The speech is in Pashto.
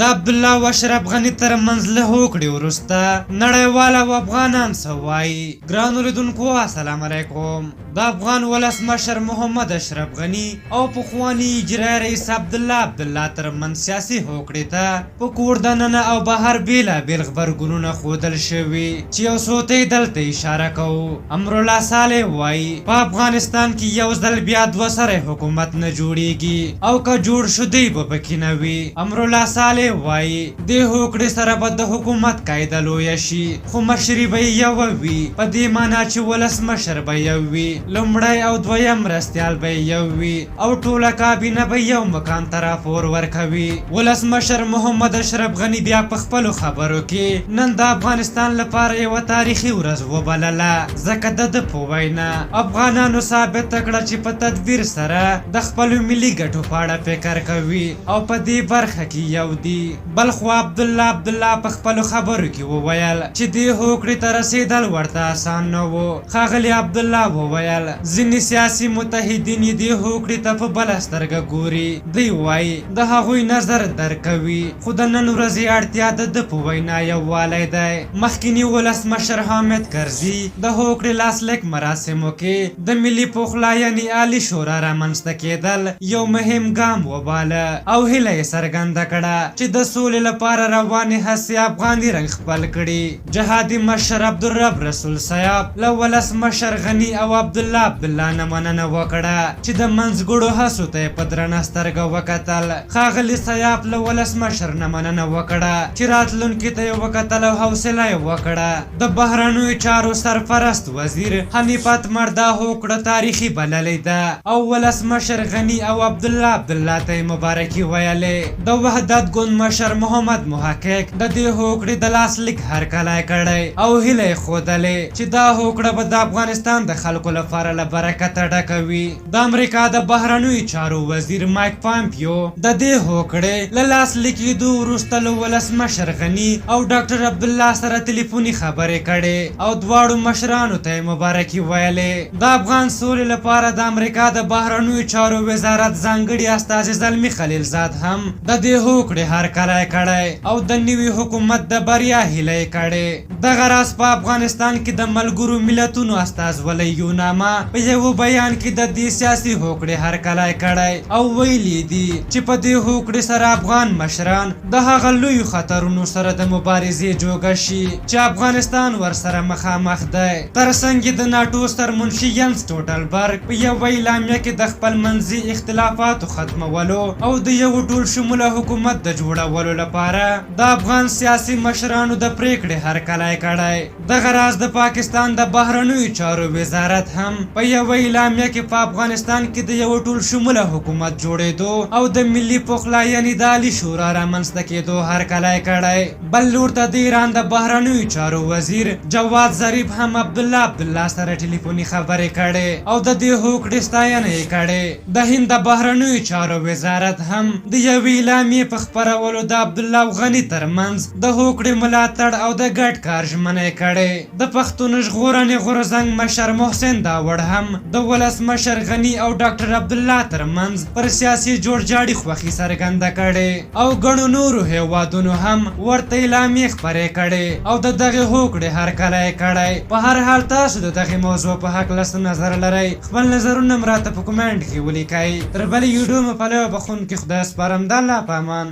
د عبدالله او اشرف غني ترمنځ له هوکړې وروسته نړیوال او افغانان څه وایي؟ ګرانو لیدونکو السلام علیکم. د افغان ولسمشر محمد اشرف غني او پخواني اجرایي رئیس عبدالله ترمنځ سیاسي هوکړې ته په کور دننه او بهر بېلابېل غبرګونونه ښودل شوي چې یو څو ته یې دلته اشاره کوو. امرالله صالح وایي په افغانستان کې یو ځل بیا دوه سری حکومت نه جوړیږي او که جوړ شو دی به پکې نه وي. امرالله صالح وایي دې هوکړې سره به د حکومت قاعده لویه شي خو مشري به یې یوه وي، په دې معنا چې ولسمشر به یو وي، لومړی او دویم مرستیال به یو وي او ټوله کابینه به یو مقام ته راپور ورکوي. ولسمشر محمد اشرف غني بیا په خپلو خبرو کې نن د افغانستان لپاره یوه تاریخي ورځ وبلله، ځکه د په وینا افغانانو ثابته کړه چې په تدبیر سره د خپلو ملي ګټو په اړه فکر کوي او په دې برخه کې یو دي. بلخو عبدالله په خپلو خبرو کې وویل چې دې هوکړې ته رسېدل ورته اسان نه و. ښاغلي عبدالله وویل ځینې سیاسي متحدین یې دې هوکړې ته په بله سترګه ګوري. دوی وایي د هغوی نظر درک کوي، خو د نن ورځې اړتیا د په وینا یووالی دی. مخکیني ولسمشر حامد کرزي د هوکړې لاسلیک مراسمو کې د ملي پخلاینې عالي شورا رامنځته کېدل یو مهم ګام وباله او هیله یې څرګنده کړه چې د سولې لپاره روانې هڅې افغاني رنګ خپل کړي. جهادي مشر عبدالرب رسول صاحب له ولسمشر غني او عبدالله نه مننه وکړه چې د منځګړو هڅو ته یې په درنه سترګه وکتل. ښاغلي صاحب له ولسمشر نه مننه وکړه چې راتلونکي ته یې وکتل او حوصله یې وکړه. د بهرنیو چارو سرپرست وزیر حنیف اتمر دا هوکړه تاریخي بللې ده او ولسمشر غني او عبدالله ته یې مبارکي ویلې. د وحدت ګوند مشر محمد محقق د دې هوکړې د لاسلیک هرکلی کړی او هیله یې ښودلې چې دا هوکړه به د افغانستان د خلکو لپاره له برکته ډکه وي. د امریکا د بهرنیو چارو وزیر مایک پامپیو د دې هوکړې له لاسلیکېدو وروسته له ولسمشر غني او ډاکټر عبدالله سره تلیفوني خبرې کړې او دواړو مشرانو ته یې مبارکي ویلې. د افغان سولې لپاره د امریکا د بهرنیو چارو وزارت ځانګړي استازي زلمي خلیلزاد هم د دې هوکړې هرکلی کړی او د نوي حکومت د بریا هیله یې کړې. دغه راز په افغانستان کې د ملګرو ملتونو استازولۍ یوناما په یوه بیان کې د دې سیاسي هوکړې هرکلی کړی او ویلي دي چې په دې هوکړې سره افغان مشران د هغه لویو خطرونو سره د مبارزې جوګه شي چې افغانستان ورسره مخامخ دی. ترڅنګ یې د ناټو سرمنشي ینس سټولټنبرګ په یوه اعلامیه کې د خپل منځي اختلافاتو ختمولو او د یو ټول شموله حکومت د جوړولو لپاره د افغان سیاسي مشرانو د پریکړې هرکلی کړی. دغه راز د پاکستان د بهرنیو چارو وزارت هم په یوه اعلامیه کې په افغانستان کې د یو ټول شموله حکومت جوړېدو او د ملي پخلاینې د عالي شورا رامنځته کېدو هرکلی کړی. بل لور ته د ایران د بهرنیو چارو وزیر جواد ظریف هم عبدالله سره ټلیفوني خبرې کړې او د دې هوکړې ستاینه یې کړې. د هند د بهرنیو چارو وزارت هم د یوې اعلامیې په خپرولو د عبدالله او غني ترمنځ د هوکړې ملاتړ او د ګډ کار ژمنه یې کړې. د پښتون ژغورنې غورځنګ مشر محسن داوړ هم د ولسمشر غني او ډاکټر عبدالله ترمنځ پر سیاسي جوړجاړي خوښي څرګنده کړې او ګڼو نورو هیوادونو هم ورته اعلامیې خپرې کړې او د دغې هوکړې هرکلی یې کړی. په هر حال تاسو د دغې موضوع په هکله څه نظر لرئ؟ خپل نظرونه م راته په کومنټ کې ولیکئ. تر بلې ویډیو مو پلوه بخونکي خدای سپارم. د الله په امان.